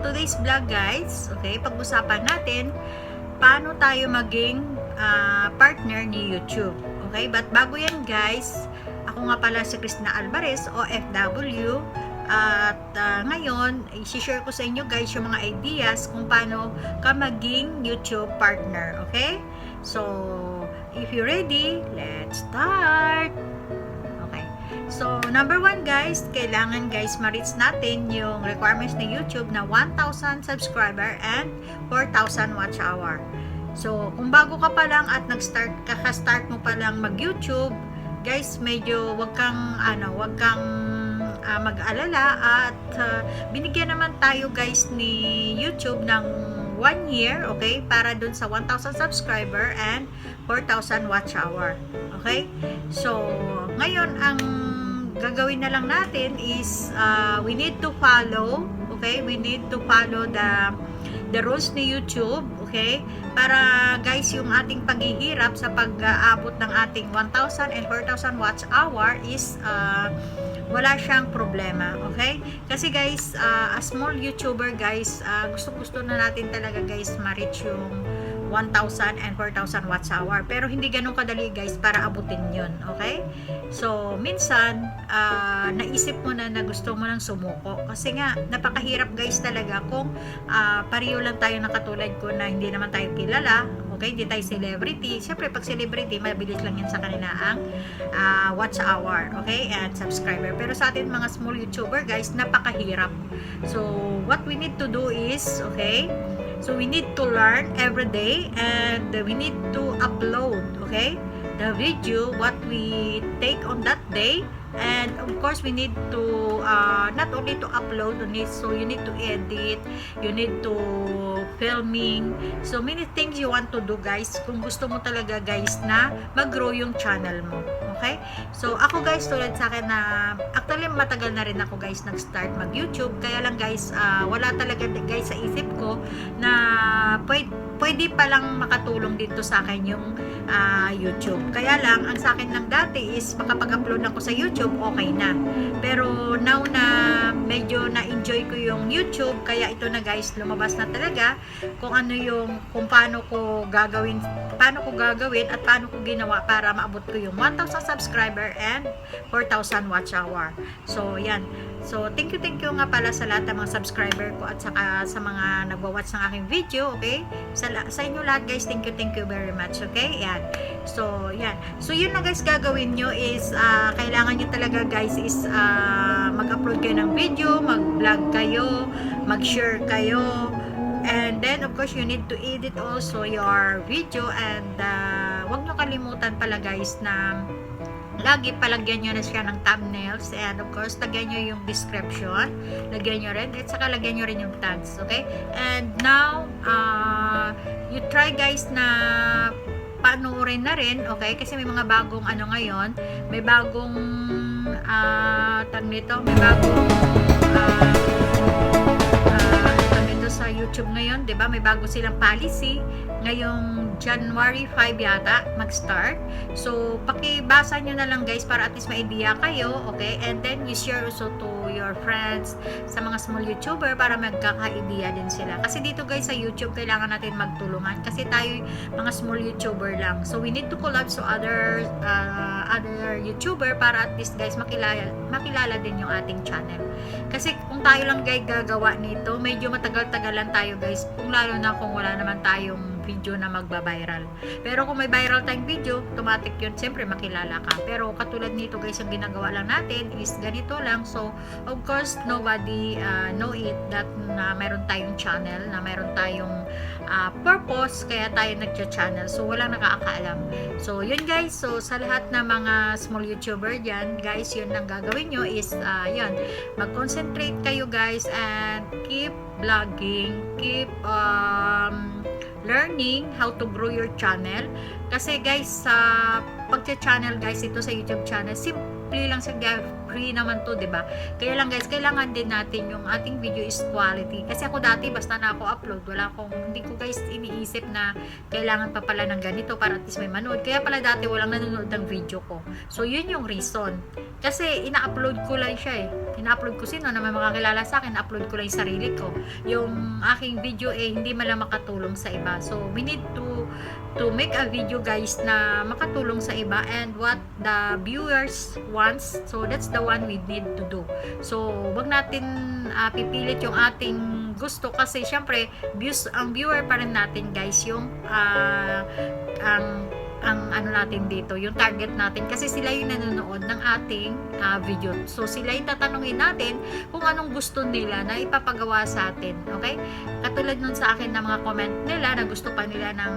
today's vlog guys, okay, pag-usapan natin paano tayo maging partner ni YouTube. Okay, but bago yan guys, ako nga pala si Cristina Alvarez, OFW, at ngayon, i-share ko sa inyo guys yung mga ideas kung paano ka maging YouTube partner. Okay, so if you're ready, let's start. So, number 1 guys, kailangan guys ma-reach natin yung requirements ni YouTube na 1,000 subscriber and 4,000 watch hour. So, kung bago ka pa lang at kaka-start mo pa lang mag-YouTube, guys, medyo wag kang mag-alala at binigyan naman tayo guys ni YouTube ng 1 year, okay, para dun sa 1,000 subscriber and 4,000 watch hour. Okay? So, ngayon ang gagawin na lang natin is we need to follow, okay? We need to follow the rules ni YouTube, okay? Para guys, yung ating paghihirap sa pag-aabot ng ating 1,000 and 4,000 watch hour is wala siyang problema, okay? Kasi guys, as small YouTuber guys, gusto na natin talaga guys ma-reach yung 1,000 and 4,000 watch hour. Pero hindi ganun kadali guys para abutin yun. Okay? So, minsan, naisip mo na gusto mo nang sumuko. Kasi nga, napakahirap guys talaga kung pareho lang tayo na katulad ko na hindi naman tayo kilala. Okay? Hindi tayo celebrity. Siyempre, pag celebrity, mabilis lang yan sa kanila ang watch hour. Okay? And subscriber. Pero sa atin mga small YouTuber guys, napakahirap. So, what we need to do is, okay? So we need to learn every day and we need to upload, okay, the video what we take on that day, and of course we need to not only to upload on it, so you need to edit, you need to filming, so many things you want to do guys kung gusto mo talaga guys na mag-grow yung channel mo. Okay? So, ako guys, tulad sa akin na actually matagal na rin ako guys nag-start mag-YouTube. Kaya lang guys, wala talaga guys sa isip ko na pwede palang makatulong dito sa akin yung YouTube. Kaya lang, ang sa akin lang dati is makapag-upload ako sa YouTube, okay na. Pero now na medyo na-enjoy ko yung YouTube, kaya ito na guys, lumabas na talaga kung paano ko gagawin at paano ko ginawa para maabot ko yung 1,000 subscriber and 4,000 watch hour. So, yan. So, thank you nga pala sa lahat ng mga subscriber ko at saka sa mga nagwa-watch ng aking video, okay? Sa inyo lahat guys, thank you very much, okay? Yan. So, yan. So, yun na guys gagawin nyo is, kailangan nyo talaga guys is, mag-upload kayo ng video, mag-vlog kayo, mag-share kayo, and then of course you need to edit also your video, and wag nyo kalimutan pala guys na lagi palagyan nyo na siya ng thumbnails, and of course lagyan nyo yung description, lagyan nyo rin, at saka lagyan nyo rin yung tags, okay? And now you try guys na panoorin na rin, okay? Kasi may mga bagong ngayon, may bagong may bagong sa YouTube ngayon, 'di ba? May bago silang policy ngayong January 5 yata mag-start. So, pakibasa nyo na lang guys para at least may idea kayo, okay? And then you share also to your friends sa mga small YouTuber para magkaka-idea din sila. Kasi dito guys sa YouTube kailangan natin magtulungan kasi tayo mga small YouTuber lang. So, we need to collab to other YouTuber para at least guys makilala din yung ating channel. Kasi kung tayo lang guys gagawa nito, medyo matagal-tagalan tayo guys, kung lalo na kung wala naman tayong video na magba-viral. Pero kung may viral tayong video, automatic yun, siyempre makilala ka. Pero katulad nito guys, ang ginagawa lang natin is ganito lang. So, of course, nobody know it that na mayroon tayong channel, na mayroon tayong purpose, kaya tayo nagcha-channel. So, walang nakakaalam. So, yun guys. So, sa lahat na mga small YouTuber dyan, guys, yun ang gagawin nyo is, yun, mag-concentrate kayo guys and keep vlogging, keep learning how to grow your channel. Kasi guys, sa pagcha-channel guys, ito sa YouTube channel, simple lang siya free naman to, 'di ba? Kaya lang guys, kailangan din natin yung ating video is quality. Kasi ako dati basta na ako upload, hindi ko guys iniisip na kailangan pa pala ng ganito para at least may manood. Kaya pala dati walang nanonood ng video ko. So yun yung reason. Kasi ina-upload ko lang siya ina-upload ko, sino na may makakilala sa akin, upload ko lang yung sarili ko. Yung aking video hindi man lang makatulong sa iba. So we need to make a video guys na makatulong sa iba and what the viewers wants, so that's the one we need to do. So wag natin pipilit yung ating gusto kasi syempre ang viewer pa rin natin guys yung ang ano natin dito, yung target natin kasi sila yung nanonood ng ating video. So sila yung tatanungin natin kung anong gusto nila na ipapagawa sa atin. Okay? Katulad nun sa akin na mga comment nila na gusto pa nila ng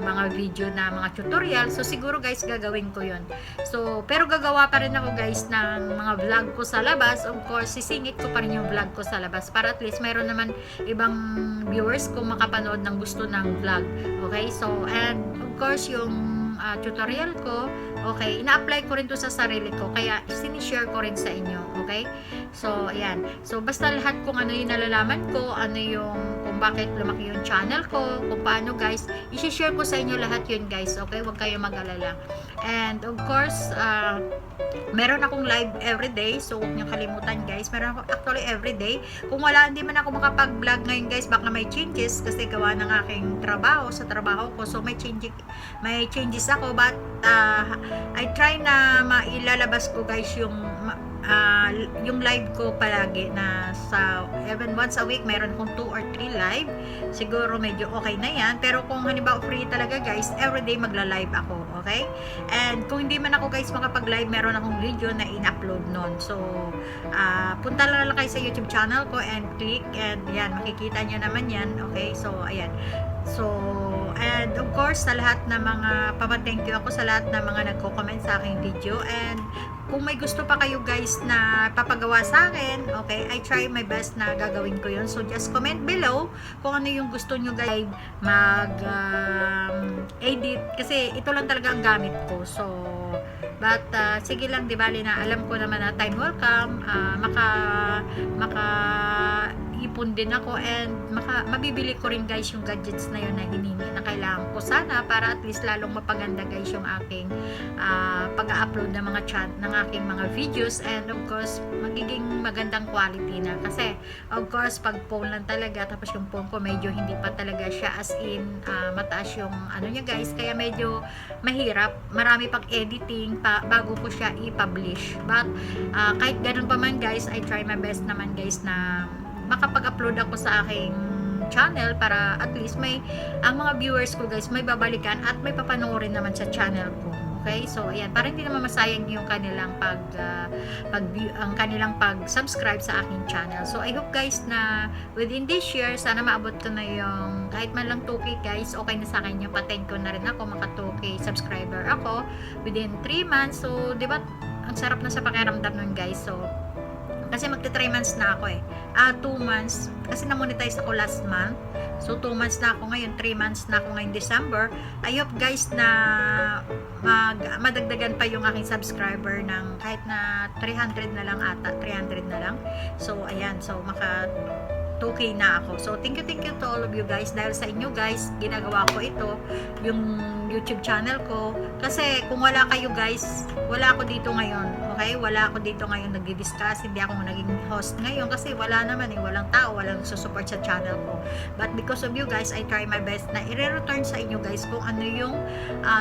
mga video na mga tutorial. So siguro guys gagawin ko yun. So pero gagawa pa rin ako guys ng mga vlog ko sa labas. Of course sisingit ko pa rin yung vlog ko sa labas para at least mayroon naman ibang viewers kung makapanood ng gusto ng vlog. Okay? So and of course yung tutorial ko, okay, ina-apply ko rin to sa sarili ko, kaya sinishare ko rin sa inyo, okay? So, ayan. So, basta lahat kung ano yung nalalaman ko, ano yung, kung bakit lumaki yung channel ko, kung paano guys, isi-share ko sa inyo lahat yun guys, okay? Huwag kayo mag-alala. And, of course, meron akong live everyday, so huwag niyo kalimutan guys. Meron ako actually everyday. Kung hindi man ako makapag-vlog ngayon guys, baka may changes kasi gawa ng aking trabaho sa trabaho ko. So may changes ako, but I try na mailalabas ko guys yung live ko palagi na even once a week meron akong 2 or 3 live. Siguro medyo okay na yan, pero kung halimbawa free talaga guys, everyday magla-live ako, okay? And kung hindi man ako guys makapag-live, meron akong video na in-upload nun. So punta lang kayo sa YouTube channel ko and click, and yan, makikita nyo naman yan, okay? So ayan. So, and of course, sa lahat ng mga, thank you ako sa lahat ng mga nagko-comment sa aking video. And kung may gusto pa kayo guys na papagawa sa akin, okay, I try my best na gagawin ko yun. So, just comment below kung ano yung gusto nyo guys mag-edit. Kasi ito lang talaga ang gamit ko. So, but sige lang, di bali na alam ko naman na time will come, ipon din ako and mabibili ko rin guys yung gadgets na yun na hiningi na kailangan ko sana para at least lalong mapaganda guys yung aking pag-upload ng ng aking mga videos, and of course magiging magandang quality na kasi of course pag phone lang talaga, tapos yung phone ko medyo hindi pa talaga siya as in mataas yung ano niya guys, kaya medyo mahirap, marami pang editing bago ko siya i-publish. But kahit ganun pa man guys, I try my best naman guys na makapag-upload ako sa aking channel para at least ang mga viewers ko guys may babalikan at may papanoorin naman sa channel ko. Okay? So ayan, para hindi naman masayang yung kanilang kanilang pag-subscribe sa aking channel. So I hope guys na within this year sana maabot ko na yung kahit man lang 2K guys, okay na sa akin yung patent ko na rin ako, maka 2K subscriber ako within 3 months. So 'di ba ang sarap na sa pakiramdam nun guys. So kasi magta 3 months na ako 2 months kasi na-monetize ako last month. So 2 months na ako ngayon, 3 months na ako ngayong December. I hope guys na madagdagan pa yung aking subscriber ng kahit na 300 na lang ata, 300 na lang. So ayan, so maka 2K na ako. So thank you to all of you guys. Dahil sa inyo guys, ginagawa ko ito, yung YouTube channel ko. Kasi kung wala kayo guys, wala ako dito ngayon. Okay? Wala ako dito ngayon nagdi-discuss. Hindi ako naging host ngayon kasi wala naman walang tao, walang susupport sa channel ko. But because of you guys, I try my best na i-return sa inyo guys kung ano yung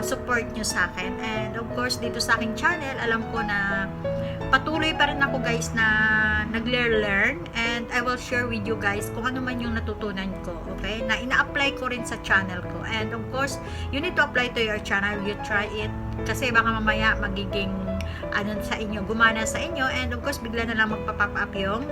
support nyo sa akin. And of course, dito sa aking channel, alam ko na patuloy pa rin ako guys na nag-learn, and I will share with you guys kung ano man yung natutunan ko, okay, na ina-apply ko rin sa channel ko. And of course, you need to apply to your channel, you try it, kasi baka mamaya magiging sa inyo, gumana sa inyo, and of course bigla na lang magpa-pop up yung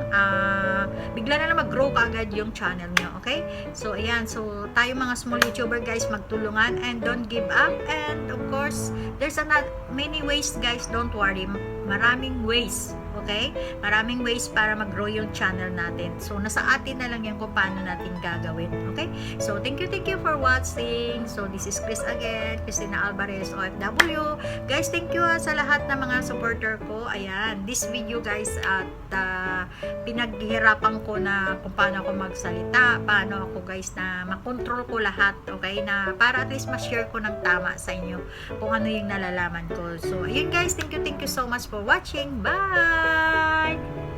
bigla na lang mag-grow kaagad yung channel nyo, okay? So ayan, so tayo mga small YouTuber guys, magtulungan and don't give up. And of course there's many ways guys, don't worry, maraming ways, Okay? Maraming ways para mag-grow yung channel natin. So, nasa atin na lang yan kung paano natin gagawin. Okay? So, thank you for watching. So, this is Chris again, Cristina Alvarez, OFW. Guys, thank you sa lahat ng mga supporter ko. Ayan, this video guys, at pinaghihirapan ko na kung paano ako magsalita, paano ako guys na makontrol ko lahat, okay? Na para at least ma-share ko ng tama sa inyo kung ano yung nalalaman ko. So, ayun guys, thank you so much for watching. Bye!